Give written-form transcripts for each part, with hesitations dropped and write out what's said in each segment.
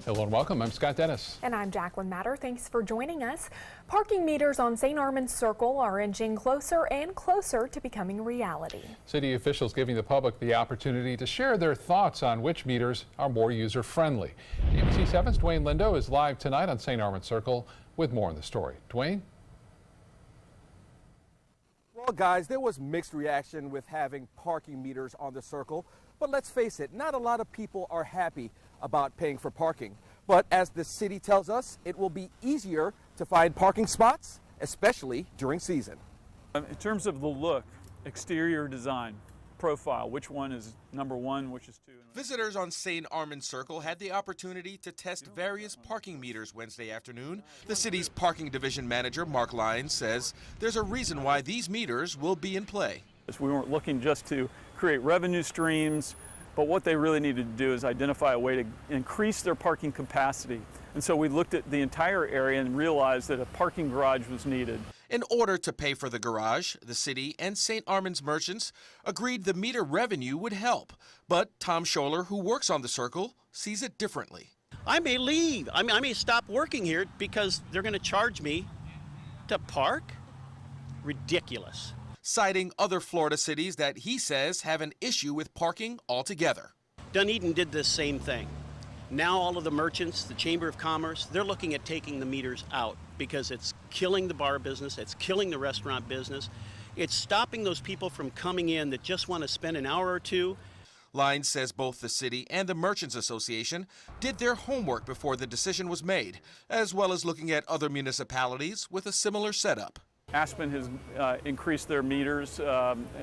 Hello and welcome. I'm Scott Dennis. And I'm Jacqueline Matter. Thanks for joining us. Parking meters on St. Armand's Circle are inching closer and closer to becoming reality. City officials giving the public the opportunity to share their thoughts on which meters are more user-friendly. ABC7's Dwayne Lindo is live tonight on St. Armand's Circle with more on the story. Dwayne? Well, guys, there was mixed reaction with having parking meters on the Circle. But let's face it, not a lot of people are happy about paying for parking. But as the city tells us, it will be easier to find parking spots, especially during season. In terms of the look, exterior design, profile, which one is number one, which is two? Visitors on St. Armand's Circle had the opportunity to test various parking meters Wednesday afternoon. The city's parking division manager, Mark Lyons, says there's a reason why these meters will be in play. We weren't looking just to create revenue streams, but what they really needed to do is identify a way to increase their parking capacity. And so we looked at the entire area and realized that a parking garage was needed. In order to pay for the garage, the city and St. Armand's merchants agreed the meter revenue would help. But Tom Scholler, who works on the Circle, sees it differently. I may leave. I may stop working here because they're going to charge me to park? Ridiculous. Citing other Florida cities that he says have an issue with parking altogether. Dunedin did the same thing. Now all of the merchants, the Chamber of Commerce, they're looking at taking the meters out because it's killing the bar business, it's killing the restaurant business, it's stopping those people from coming in that just want to spend an hour or two. Lyons says both the city and the Merchants Association did their homework before the decision was made, as well as looking at other municipalities with a similar setup. Aspen has increased their meters,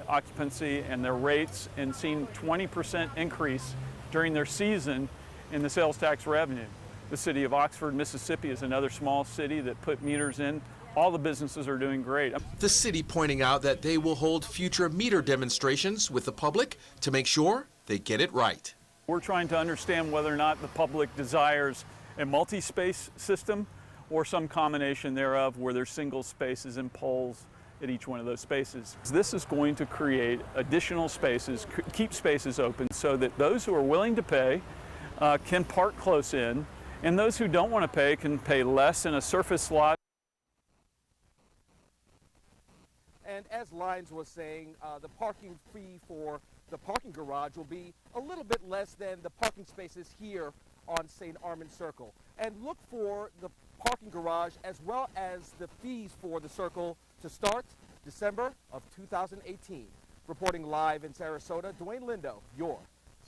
occupancy, and their rates, and seen 20% increase during their season in the sales tax revenue. The city of Oxford, Mississippi is another small city that put meters in. All the businesses are doing great. The city pointing out that they will hold future meter demonstrations with the public to make sure they get it right. We're trying to understand whether or not the public desires a multi-space system or some combination thereof where there's single spaces and poles at each one of those spaces. This is going to create additional spaces, keep spaces open so that those who are willing to pay can park close in, and those who don't want to pay can pay less in a surface lot. And as Lyons was saying, the parking fee for the parking garage will be a little bit less than the parking spaces here on St. Armand's Circle. And look for the parking garage as well as the fees for the Circle to start December of 2018. Reporting live in Sarasota, Dwayne Lindo, your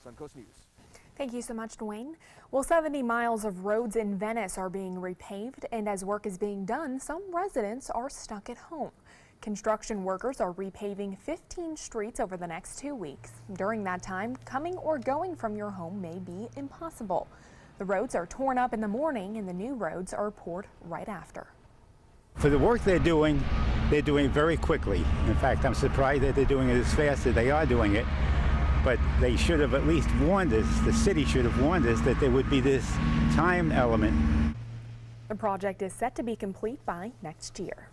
Suncoast News. Thank you so much, Dwayne. Well, 70 miles of roads in Venice are being repaved, and as work is being done, some residents are stuck at home. Construction workers are repaving 15 streets over the next 2 weeks. During that time, coming or going from your home may be impossible. The roads are torn up in the morning and the new roads are poured right after. For the work they're doing very quickly. In fact, I'm surprised that they're doing it as fast as they are doing it. But they should have at least warned us, the city should have warned us that there would be this time element. The project is set to be complete by next year.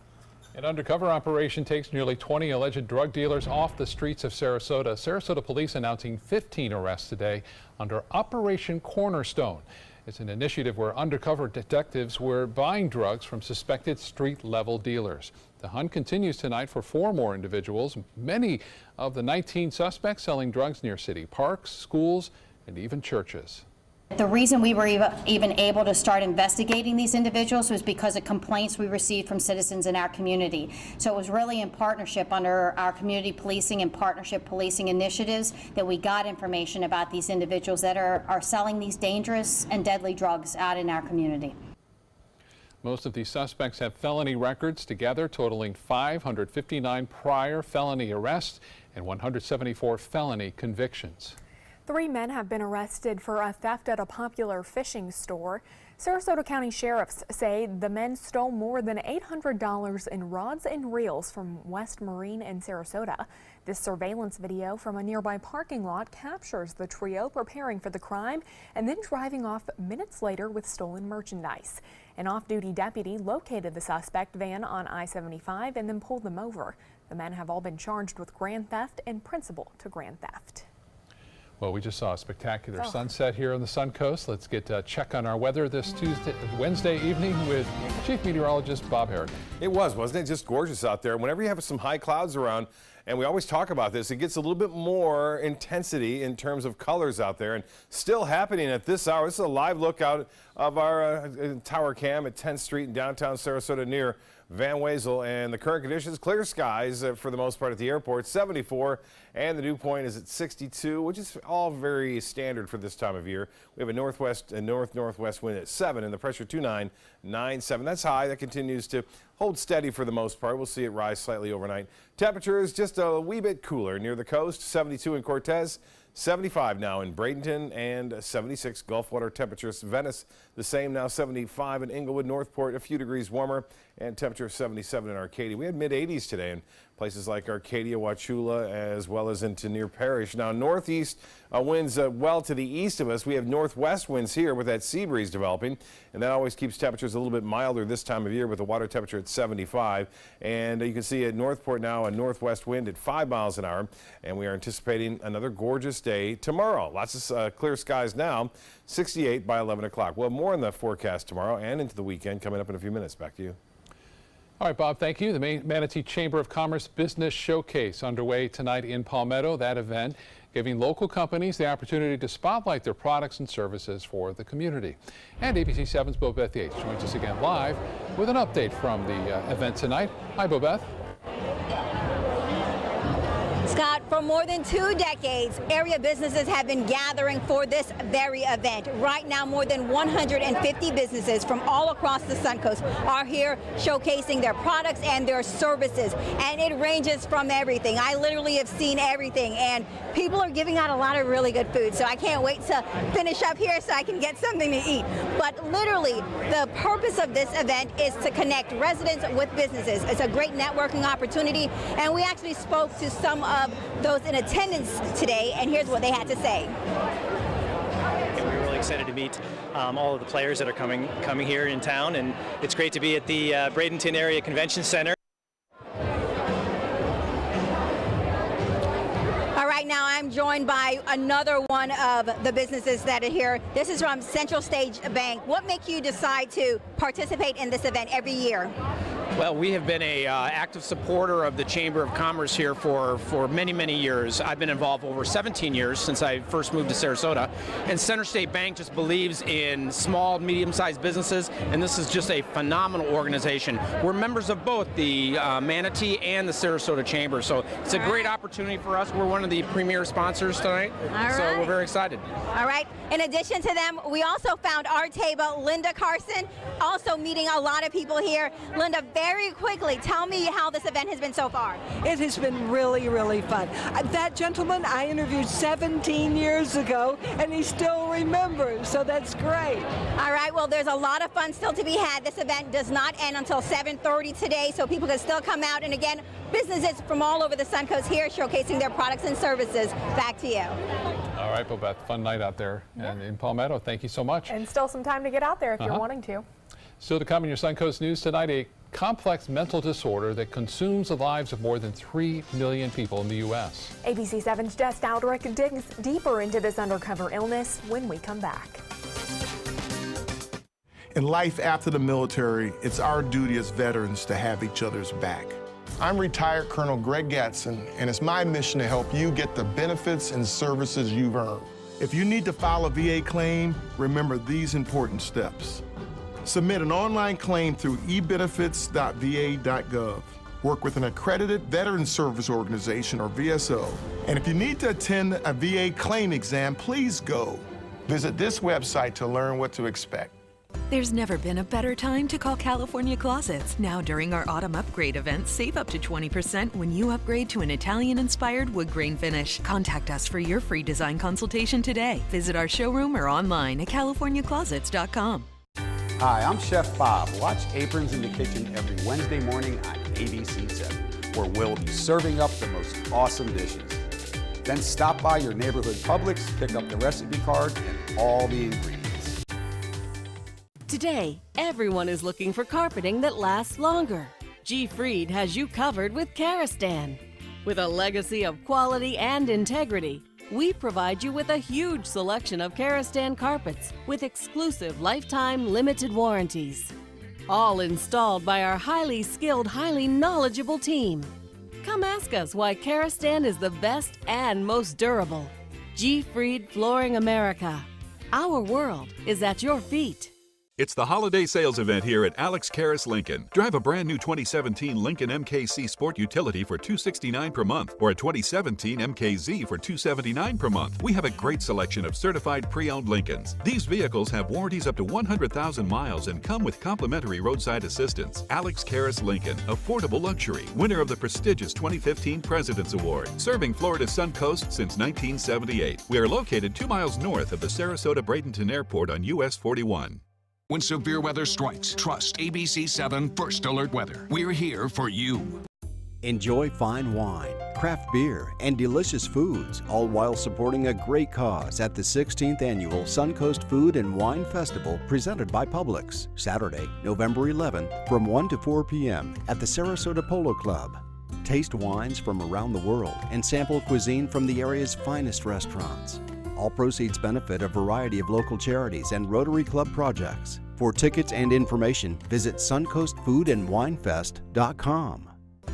An undercover operation takes nearly 20 alleged drug dealers off the streets of Sarasota. Sarasota police announcing 15 arrests today under Operation Cornerstone. It's an initiative where undercover detectives were buying drugs from suspected street-level dealers. The hunt continues tonight for 4 more individuals. Many of the 19 suspects selling drugs near city parks, schools, and even churches. The reason we were even able to start investigating these individuals was because of complaints we received from citizens in our community. So it was really in partnership under our community policing and partnership policing initiatives that we got information about these individuals that are selling these dangerous and deadly drugs out in our community. Most of these suspects have felony records, together totaling 559 prior felony arrests and 174 felony convictions. 3 men have been arrested for a theft at a popular fishing store. Sarasota County sheriffs say the men stole more than $800 in rods and reels from West Marine in Sarasota. This surveillance video from a nearby parking lot captures the trio preparing for the crime and then driving off minutes later with stolen merchandise. An off-duty deputy located the suspect van on I-75 and then pulled them over. The men have all been charged with grand theft and principal to grand theft. Well, we just saw a spectacular sunset here on the Suncoast. Let's get a check on our weather this Wednesday evening with Chief Meteorologist Bob Herrick. It wasn't it? Just gorgeous out there. Whenever you have some high clouds around, and we always talk about this, it gets a little bit more intensity in terms of colors out there, and still happening at this hour. This is a live look out of our tower cam at 10th Street in downtown Sarasota near Van Wezel, and the current conditions, clear skies for the most part at the airport, 74, and the dew point is at 62, which is all very standard for this time of year. We have a northwest and north-northwest wind at 7, and the pressure 2997. That's high. That continues to hold steady for the most part. We'll see it rise slightly overnight. Temperature is just a wee bit cooler near the coast, 72 in Cortez, 75 now in Bradenton, and 76 Gulf water temperatures. Venice, the same now, 75 in Inglewood, Northport, a few degrees warmer, and temperature 77 in Arcadia. We had mid-80s today in places like Arcadia, Wauchula, as well as into near Parrish. Now, northeast winds well to the east of us. We have northwest winds here with that sea breeze developing, and that always keeps temperatures a little bit milder this time of year with the water temperature at 75. And you can see at Northport now a northwest wind at 5 miles an hour, and we are anticipating another gorgeous day tomorrow. Lots of clear skies now, 68 by 11 o'clock. We'll have more in the forecast tomorrow and into the weekend coming up in a few minutes. Back to you. All right, Bob, thank you. The Manatee Chamber of Commerce Business Showcase underway tonight in Palmetto. That event giving local companies the opportunity to spotlight their products and services for the community. And ABC7's Bobeth Yates joins us again live with an update from the event tonight. Hi, Bobeth. Scott, for more than 2 decades, area businesses have been gathering for this very event. Right now, more than 150 businesses from all across the Suncoast are here showcasing their products and their services. And it ranges from everything. I literally have seen everything, and people are giving out a lot of really good food. So I can't wait to finish up here so I can get something to eat. But literally, the purpose of this event is to connect residents with businesses. It's a great networking opportunity, and we actually spoke to some of those in attendance today, and here's what they had to say. We're really excited to meet all of the players that are coming here in town, and it's great to be at the Bradenton Area Convention Center. All right, now I'm joined by another one of the businesses that are here. This is from Central Stage Bank. What makes you decide to participate in this event every year? Well, we have been a active supporter of the Chamber of Commerce here for many, many years. I've been involved over 17 years since I first moved to Sarasota. And Center State Bank just believes in small, medium-sized businesses, and this is just a phenomenal organization. We're members of both the Manatee and the Sarasota Chamber, so it's a great opportunity for us. We're one of the premier sponsors tonight, so we're very excited. All right. In addition to them, we also found our table, Linda Carson, also meeting a lot of people here. Linda, very quickly, tell me how this event has been so far. It has been really, really fun. That gentleman I interviewed 17 years ago, and he still remembers, so that's great. All right, well, there's a lot of fun still to be had. This event does not end until 7:30 today, so people can still come out. And again, businesses from all over the Suncoast here showcasing their products and services. Back to you. All right, Bobeth, fun night out there and in Palmetto. Thank you so much. And still some time to get out there if you're wanting to. Still to come in your Suncoast News tonight, a complex mental disorder that consumes the lives of more than 3 million people in the U.S. ABC7's Jess Dowdrick digs deeper into this undercover illness when we come back. In life after the military, it's our duty as veterans to have each other's back. I'm retired Colonel Greg Gatson, and it's my mission to help you get the benefits and services you've earned. If you need to file a VA claim, remember these important steps. Submit an online claim through ebenefits.va.gov. Work with an accredited Veterans Service Organization, or VSO. And if you need to attend a VA claim exam, please go. Visit this website to learn what to expect. There's never been a better time to call California Closets. Now during our autumn upgrade event, save up to 20% when you upgrade to an Italian-inspired wood grain finish. Contact us for your free design consultation today. Visit our showroom or online at californiaclosets.com. Hi, I'm Chef Bob. Watch Aprons in the Kitchen every Wednesday morning on ABC7, where we'll be serving up the most awesome dishes. Then stop by your neighborhood Publix, pick up the recipe card and all the ingredients. Today, everyone is looking for carpeting that lasts longer. G. Fried has you covered with Karastan. With a legacy of quality and integrity, we provide you with a huge selection of Karastan carpets with exclusive lifetime limited warranties. All installed by our highly skilled, highly knowledgeable team. Come ask us why Karastan is the best and most durable. G. Fried Flooring America. Our world is at your feet. It's the holiday sales event here at Alex Karras Lincoln. Drive a brand new 2017 Lincoln MKC Sport Utility for $269 per month or a 2017 MKZ for $279 per month. We have a great selection of certified pre-owned Lincolns. These vehicles have warranties up to 100,000 miles and come with complimentary roadside assistance. Alex Karras Lincoln, affordable luxury, winner of the prestigious 2015 President's Award, serving Florida's Sun Coast since 1978. We are located 2 miles north of the Sarasota-Bradenton Airport on US 41. When severe weather strikes, trust ABC7 First Alert Weather. We're here for you. Enjoy fine wine, craft beer, and delicious foods, all while supporting a great cause at the 16th Annual Suncoast Food and Wine Festival presented by Publix, Saturday, November 11th from 1 to 4 p.m. at the Sarasota Polo Club. Taste wines from around the world and sample cuisine from the area's finest restaurants. All proceeds benefit a variety of local charities and Rotary Club projects. For tickets and information, visit suncoastfoodandwinefest.com.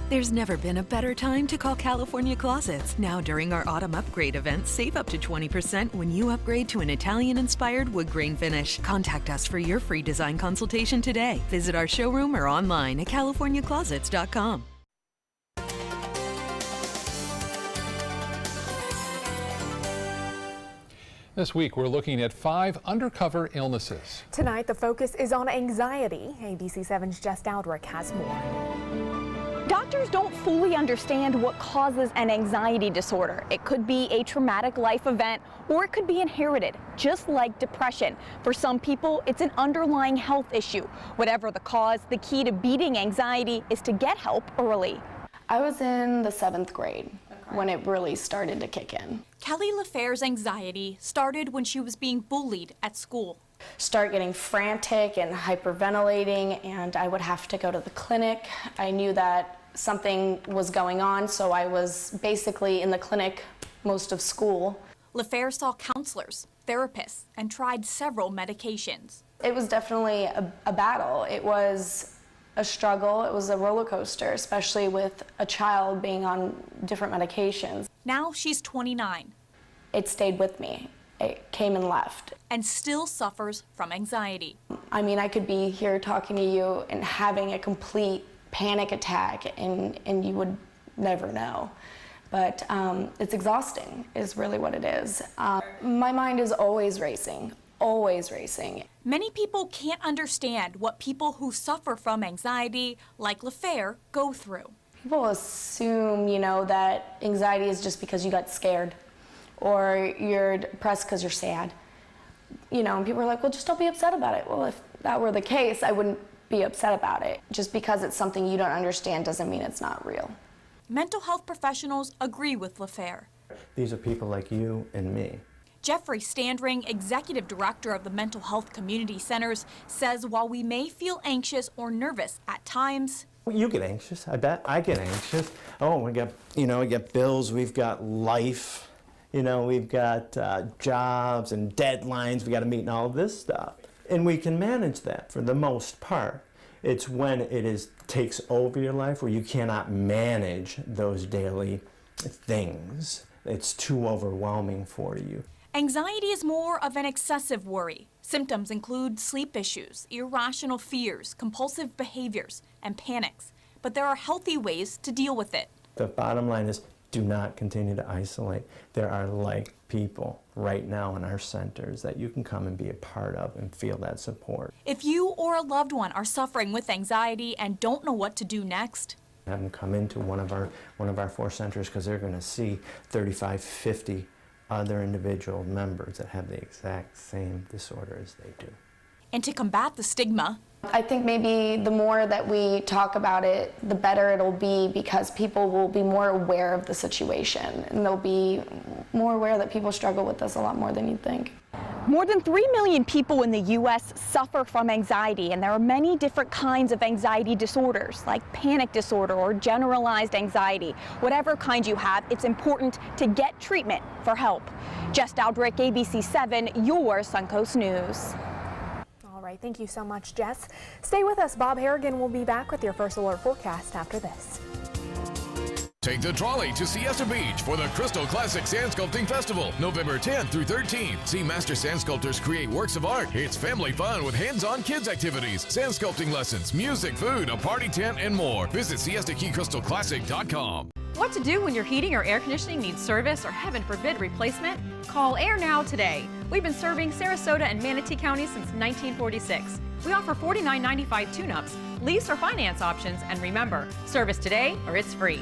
There's never been a better time to call California Closets. Now during our autumn upgrade event, save up to 20% when you upgrade to an Italian-inspired wood grain finish. Contact us for your free design consultation today. Visit our showroom or online at californiaclosets.com. This week, we're looking at 5 undercover illnesses. Tonight, the focus is on anxiety. ABC7's Jess Dowdrick has more. Doctors don't fully understand what causes an anxiety disorder. It could be a traumatic life event, or it could be inherited, just like depression. For some people, it's an underlying health issue. Whatever the cause, the key to beating anxiety is to get help early. I was in the 7th grade when it really started to kick in. Kelly LaFair's anxiety started when she was being bullied at school. Start getting frantic and hyperventilating, and I would have to go to the clinic. I knew that something was going on, so I was basically in the clinic most of school. LaFair saw counselors, therapists, and tried several medications. It was definitely a battle. It was a struggle. It was a roller coaster, especially with a child being on different medications. Now she's 29. It stayed with me. It came and left. And still suffers from anxiety. I mean, I could be here talking to you and having a complete panic attack, and you would never know. But it's exhausting, is really what it is. My mind is always racing. Always racing. Many people can't understand what people who suffer from anxiety, like LaFair, go through. People assume, that anxiety is just because you got scared, or you're depressed because you're sad. And people are like, well, just don't be upset about it. Well, if that were the case, I wouldn't be upset about it. Just because it's something you don't understand doesn't mean it's not real. Mental health professionals agree with LaFair. These are people like you and me. Jeffrey Standring, executive director of the Mental Health Community Centers, says while we may feel anxious or nervous at times, you get anxious, I bet. I get anxious. Oh, we got bills, we've got life, we've got jobs and deadlines we got to meet and all of this stuff. And we can manage that for the most part. It's when it takes over your life where you cannot manage those daily things. It's too overwhelming for you. Anxiety is more of an excessive worry. Symptoms include sleep issues, irrational fears, compulsive behaviors, and panics. But there are healthy ways to deal with it. The bottom line is, do not continue to isolate. There are like people right now in our centers that you can come and be a part of and feel that support. If you or a loved one are suffering with anxiety and don't know what to do next, have them come into one of our 4 centers, because they're going to see 35, 50 other individual members that have the exact same disorder as they do. And to combat the stigma, I think maybe the more that we talk about it, the better it'll be, because people will be more aware of the situation, and they'll be more aware that people struggle with this a lot more than you think. More than 3 million people in the U.S. suffer from anxiety, and there are many different kinds of anxiety disorders, like panic disorder or generalized anxiety. Whatever kind you have, it's important to get treatment for help. Jess Dowdrick, ABC7, your Suncoast News. All right, thank you so much, Jess. Stay with us. Bob Harrigan will be back with your first alert forecast after this. Take the trolley to Siesta Beach for the Crystal Classic Sand Sculpting Festival, November 10th through 13th. See master sand sculptors create works of art. It's family fun with hands-on kids activities, sand sculpting lessons, music, food, a party tent, and more. Visit SiestaKeyCrystalClassic.com. What to do when your heating or air conditioning needs service or, heaven forbid, replacement? Call Air Now today. We've been serving Sarasota and Manatee County since 1946. We offer $49.95 tune-ups, lease or finance options, and remember, service today or it's free.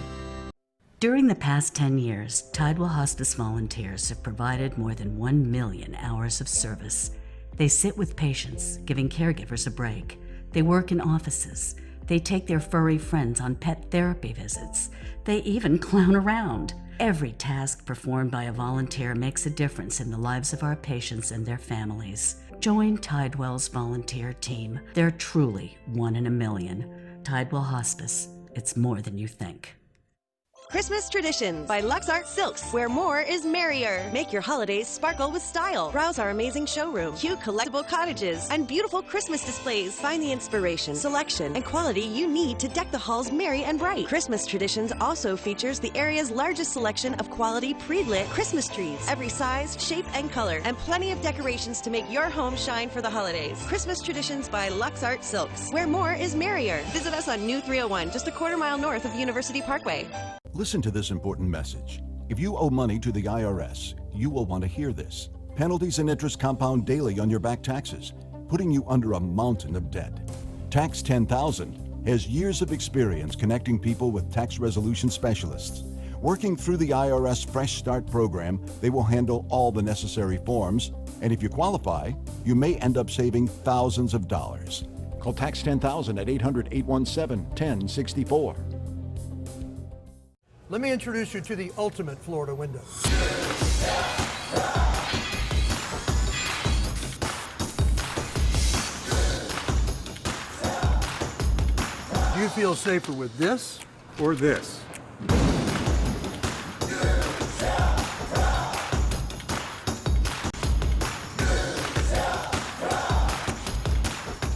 During the past 10 years, Tidewell Hospice volunteers have provided more than 1 million hours of service. They sit with patients, giving caregivers a break. They work in offices. They take their furry friends on pet therapy visits. They even clown around. Every task performed by a volunteer makes a difference in the lives of our patients and their families. Join Tidewell's volunteer team. They're truly 1 in a million. Tidewell Hospice. It's more than you think. Christmas Traditions by Lux Art Silks, where more is merrier. Make your holidays sparkle with style. Browse our amazing showroom, cute collectible cottages, and beautiful Christmas displays. Find the inspiration, selection, and quality you need to deck the halls merry and bright. Christmas Traditions also features the area's largest selection of quality pre-lit Christmas trees, every size, shape, and color, and plenty of decorations to make your home shine for the holidays. Christmas Traditions by Lux Art Silks, where more is merrier. Visit us on New 301, just a quarter-mile north of University Parkway. Listen to this important message. If you owe money to the IRS, you will want to hear this. Penalties and interest compound daily on your back taxes, putting you under a mountain of debt. Tax 10,000 has years of experience connecting people with tax resolution specialists. Working through the IRS Fresh Start program, they will handle all the necessary forms, and if you qualify, you may end up saving thousands of dollars. Call Tax 10,000 at 800-817-1064. Let me introduce you to the ultimate Florida window. Do you feel safer with this or this?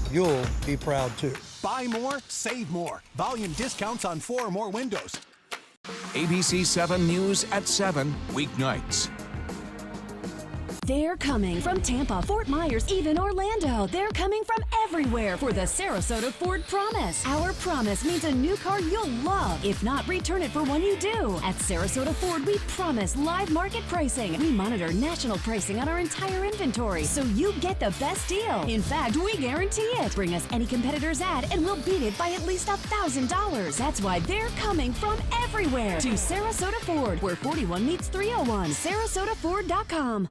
You'll be proud too. Buy more, save more. Volume discounts on 4 or more windows. ABC7 News at 7, weeknights. They're coming from Tampa, Fort Myers, even Orlando. They're coming from everywhere for the Sarasota Ford Promise. Our promise means a new car you'll love. If not, return it for one you do. At Sarasota Ford, we promise live market pricing. We monitor national pricing on our entire inventory, so you get the best deal. In fact, we guarantee it. Bring us any competitor's ad, and we'll beat it by at least $1,000. That's why they're coming from everywhere to Sarasota Ford, where 41 meets 301. SarasotaFord.com.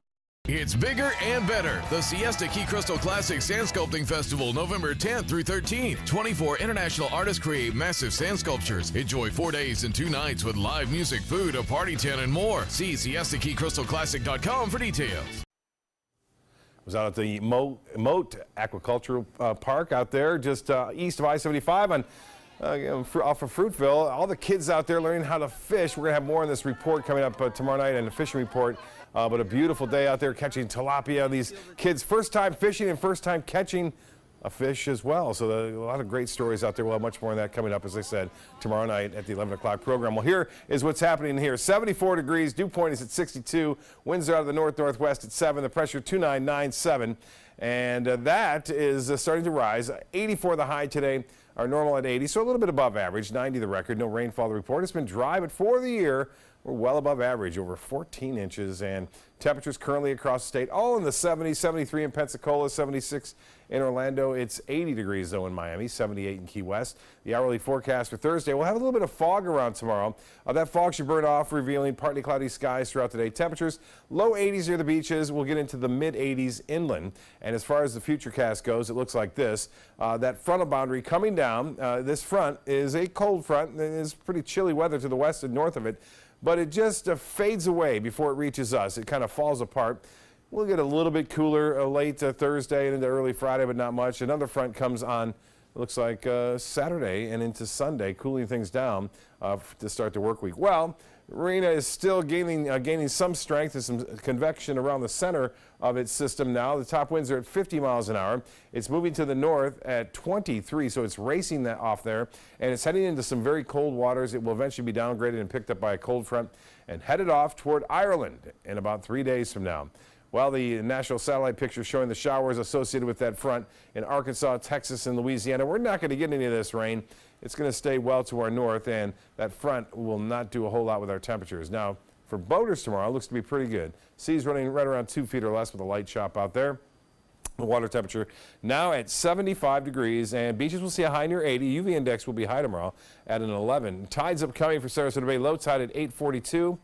It's bigger and better. The Siesta Key Crystal Classic Sand Sculpting Festival, November 10th through 13th. 24 international artists create massive sand sculptures. Enjoy 4 days and 2 nights with live music, food, a party tent, and more. See SiestaKeyCrystalClassic.com for details. I was out at the Moat Aquacultural Park out there, just east of I-75 on off of Fruitville. All the kids out there learning how to fish. We're going to have more on this report coming up tomorrow night and a fishing report. But a beautiful day out there catching tilapia. These kids, first time fishing and first time catching a fish as well. So a lot of great stories out there. We'll have much more on that coming up, as I said, tomorrow night at the 11 o'clock program. Well, here is what's happening here. 74 degrees. Dew point is at 62. Winds are out of the north-northwest at 7. The pressure 2997. And that is starting to rise. 84 the high today. Our normal at 80, so a little bit above average. 90 the record. No rainfall to report. It's been dry, but for the year, we're well above average, over 14 inches, and temperatures currently across the state all in the 70s, 73 in Pensacola, 76 in Orlando. It's 80 degrees, though, in Miami, 78 in Key West. The hourly forecast for Thursday, we'll have a little bit of fog around tomorrow. That fog should burn off, revealing partly cloudy skies throughout the day. Temperatures, low 80s near the beaches. We'll get into the mid-80s inland. And as far as the futurecast goes, it looks like this. That frontal boundary coming down. This front is a cold front, and it's pretty chilly weather to the west and north of it. But it just fades away before it reaches us. It kind of falls apart. We'll get a little bit cooler late Thursday and into early Friday, but not much. Another front comes on, it looks like Saturday and into Sunday, cooling things down to start the work week. Well, Rena is still gaining some strength and some convection around the center of its system now. The top winds are at 50 miles an hour. It's moving to the north at 23, so it's racing that off there, and it's heading into some very cold waters. It will eventually be downgraded and picked up by a cold front and headed off toward Ireland in about 3 days from now. Well, the national satellite picture showing the showers associated with that front in Arkansas, Texas, and Louisiana. We're not going to get any of this rain. It's going to stay well to our north, and that front will not do a whole lot with our temperatures. Now, for boaters tomorrow, it looks to be pretty good. Seas running right around 2 feet or less with a light chop out there. The water temperature now at 75 degrees, and beaches will see a high near 80. UV index will be high tomorrow at an 11. Tides upcoming for Sarasota Bay. Low tide at 8:42.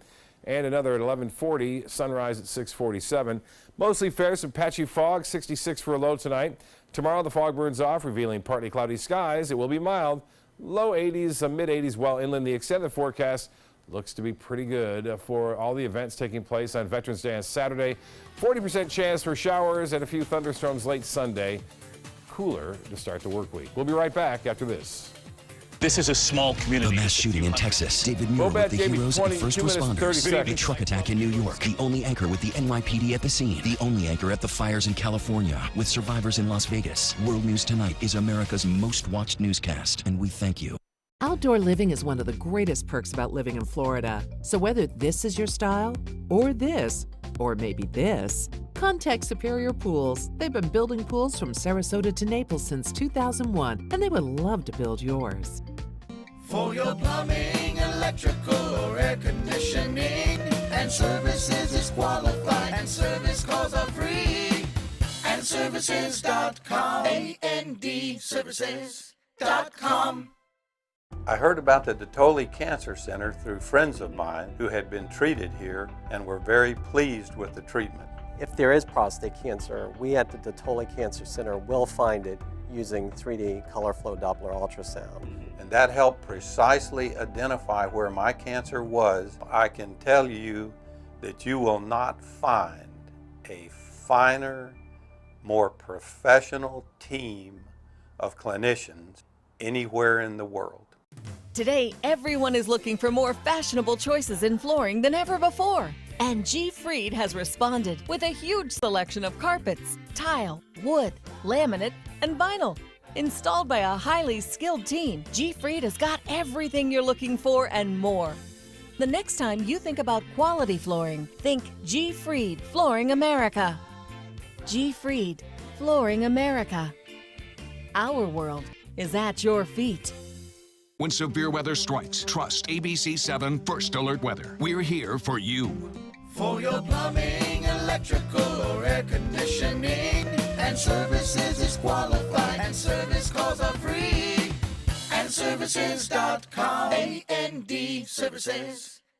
And another at 11:40, sunrise at 6:47. Mostly fair, some patchy fog, 66 for a low tonight. Tomorrow the fog burns off, revealing partly cloudy skies. It will be mild, low 80s, mid 80s while inland. The extended forecast looks to be pretty good for all the events taking place on Veterans Day on Saturday. 40% chance for showers and a few thunderstorms late Sunday. Cooler to start the work week. We'll be right back after this. This is a small community. A mass shooting in Texas. David Muir with the heroes and first responders. A truck attack in New York. The only anchor with the NYPD at the scene. The only anchor at the fires in California. With survivors in Las Vegas. World News Tonight is America's most watched newscast, and we thank you. Outdoor living is one of the greatest perks about living in Florida. So whether this is your style, or this, or maybe this, contact Superior Pools. They've been building pools from Sarasota to Naples since 2001, and they would love to build yours. For your plumbing, electrical, or air conditioning, and services is qualified, and service calls are free. And services.com, A-N-D, services.com. I heard about the Dotoli Cancer Center through friends of mine who had been treated here and were very pleased with the treatment. If there is prostate cancer, we at the Dotoli Cancer Center will find it using 3D color flow Doppler ultrasound. And that helped precisely identify where my cancer was. I can tell you that you will not find a finer, more professional team of clinicians anywhere in the world. Today, everyone is looking for more fashionable choices in flooring than ever before. And G. Fried has responded with a huge selection of carpets, tile, wood, laminate, and vinyl. Installed by a highly skilled team, G. Fried has got everything you're looking for and more. The next time you think about quality flooring, think G. Fried Flooring America. G. Fried Flooring America. Our world is at your feet. When severe weather strikes, trust ABC7 First Alert Weather. We're here for you. For your plumbing, electrical, or air conditioning, and services is qualified, and service calls are free. And services.com, A-N-D, services.com.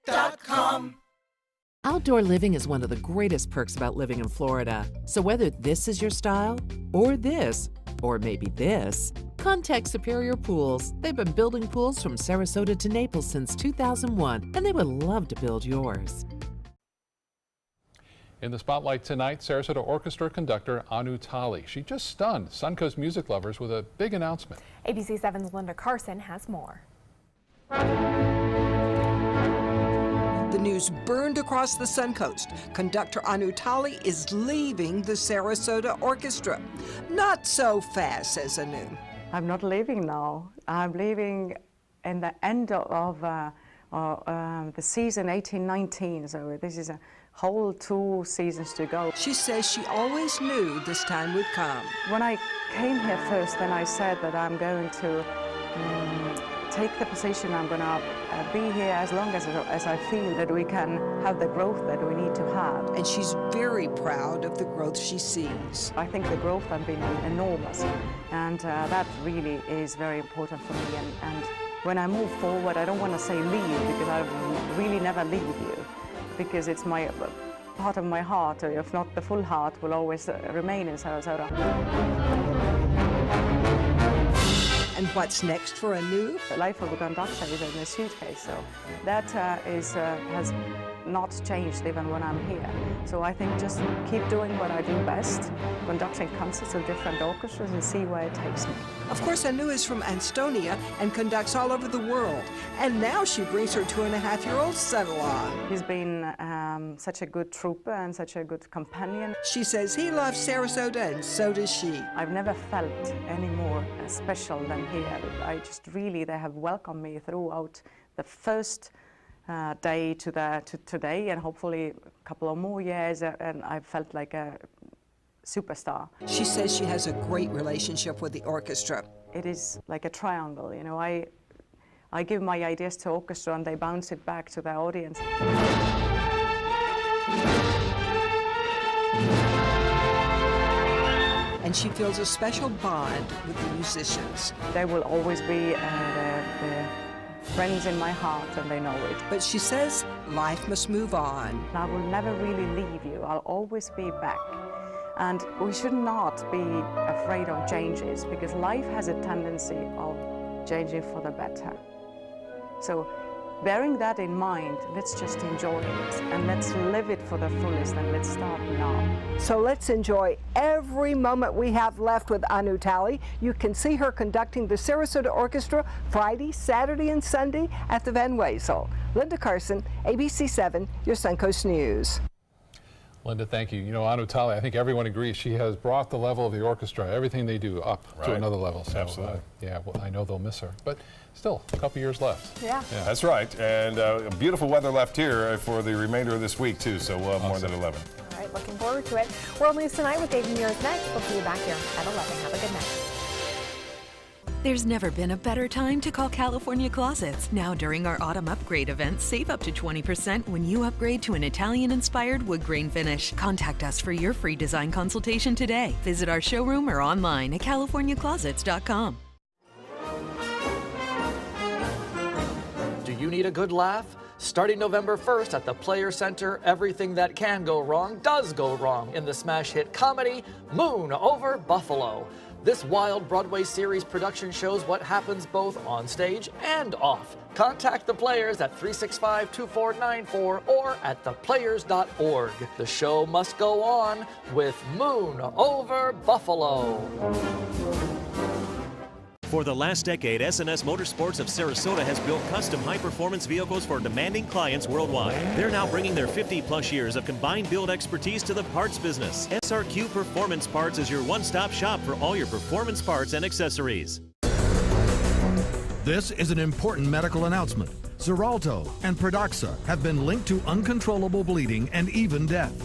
Outdoor living is one of the greatest perks about living in Florida. So whether this is your style, or this, or maybe this, contact Superior Pools. They've been building pools from Sarasota to Naples since 2001, and they would love to build yours. In the spotlight tonight, Sarasota Orchestra conductor Anu Tali. She just stunned Suncoast music lovers with a big announcement. ABC7's Linda Carson has more. The news burned across the Suncoast. Conductor Anu Tali is leaving the Sarasota Orchestra. Not so fast, says Anu. I'm not leaving now. I'm leaving in the end of the season 18-19. So this is a whole 2 seasons to go. She says she always knew this time would come. When I came here first, then I said that I'm going to take the position. I'm going to be here as long as I feel that we can have the growth that we need to have. And she's very proud of the growth she sees. I think the growth has been enormous, and that really is very important for me. And when I move forward, I don't want to say leave, because I really never leave you, because it's my part of my heart, or if not the full heart, will always remain in Sarasota. And what's next for Anu? The life of a conductor is in a suitcase, so that has not changed even when I'm here. So I think just keep doing what I do best, conducting concerts with different orchestras, and see where it takes me. Of course, Anu is from Estonia and conducts all over the world. And now she brings her 2.5-year-old son along. He's been such a good trooper and such a good companion. She says he loves Sarasota, and so does she. I've never felt any more special than here. I just really, they have welcomed me throughout the first day to today, and hopefully a couple of more years, and I felt like a superstar. She says she has a great relationship with the orchestra. It is like a triangle, you know. I give my ideas to orchestra and they bounce it back to the audience. And she feels a special bond with the musicians. They will always be the friends in my heart, and they know it. But she says life must move on. I will never really leave you. I'll always be back. And we should not be afraid of changes, because life has a tendency of changing for the better. So bearing that in mind, let's just enjoy it, and let's live it for the fullest, and let's start now. So let's enjoy every moment we have left with Anu Talley. You can see her conducting the Sarasota Orchestra Friday, Saturday, and Sunday at the Van Wezel. Linda Carson, ABC7, your Suncoast News. Linda, thank you. You know, Anu Talley, I think everyone agrees she has brought the level of the orchestra, everything they do, up to another level. So, absolutely. Yeah, well, I know they'll miss her, but still a couple years left. Yeah. That's right. And beautiful weather left here for the remainder of this week, too. So we'll have more than 11. All right, looking forward to it. World News Tonight with Dave Mears next. We'll see you back here at 11. Have a good night. There's never been a better time to call California Closets. Now during our autumn upgrade event, save up to 20% when you upgrade to an Italian-inspired wood grain finish. Contact us for your free design consultation today. Visit our showroom or online at californiaclosets.com. Do you need a good laugh? Starting November 1st at the Player Center, everything that can go wrong does go wrong in the smash hit comedy Moon Over Buffalo. This wild Broadway series production shows what happens both on stage and off. Contact the Players at 365-2494 or at theplayers.org. The show must go on with Moon Over Buffalo. For the last decade, S&S Motorsports of Sarasota has built custom high-performance vehicles for demanding clients worldwide. They're now bringing their 50-plus years of combined build expertise to the parts business. SRQ Performance Parts is your one-stop shop for all your performance parts and accessories. This is an important medical announcement. Xarelto and Pradaxa have been linked to uncontrollable bleeding and even death.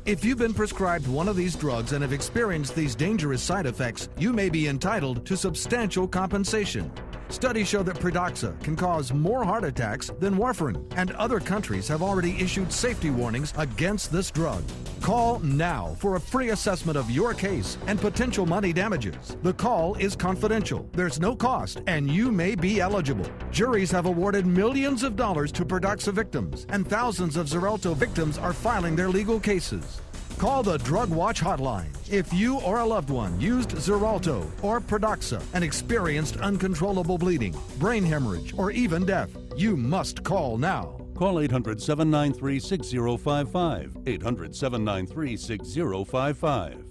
If you've been prescribed one of these drugs and have experienced these dangerous side effects, you may be entitled to substantial compensation. Studies show that Pradaxa can cause more heart attacks than warfarin, and other countries have already issued safety warnings against this drug. Call now for a free assessment of your case and potential money damages. The call is confidential, there's no cost, and you may be eligible. Juries have awarded millions of dollars to Pradaxa victims, and thousands of Xarelto victims are filing their legal cases. Call the Drug Watch hotline. If you or a loved one used Xarelto or Pradaxa and experienced uncontrollable bleeding, brain hemorrhage, or even death, you must call now. Call 800-793-6055. 800-793-6055.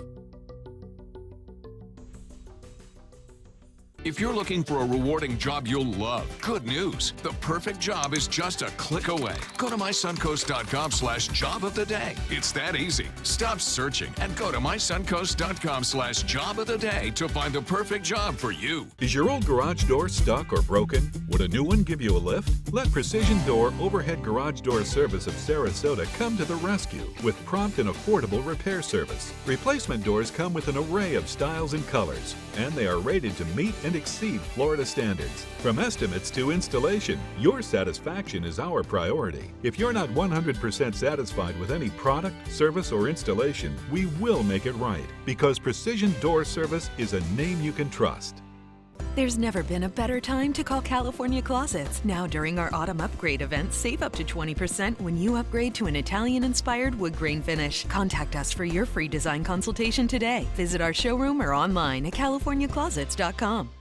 If you're looking for a rewarding job you'll love, good news. The perfect job is just a click away. Go to mysuncoast.com/job of the day. It's that easy. Stop searching and go to mysuncoast.com/job of the day to find the perfect job for you. Is your old garage door stuck or broken? Would a new one give you a lift? Let Precision Door Overhead Garage Door Service of Sarasota come to the rescue with prompt and affordable repair service. Replacement doors come with an array of styles and colors, and they are rated to meet and exceed Florida standards. From estimates to installation, your satisfaction is our priority. If you're not 100% satisfied with any product, service, or installation, we will make it right, because Precision Door Service is a name you can trust. There's never been a better time to call California Closets. Now during our autumn upgrade event, save up to 20% when you upgrade to an Italian-inspired wood grain finish. Contact us for your free design consultation today. Visit our showroom or online at californiaclosets.com.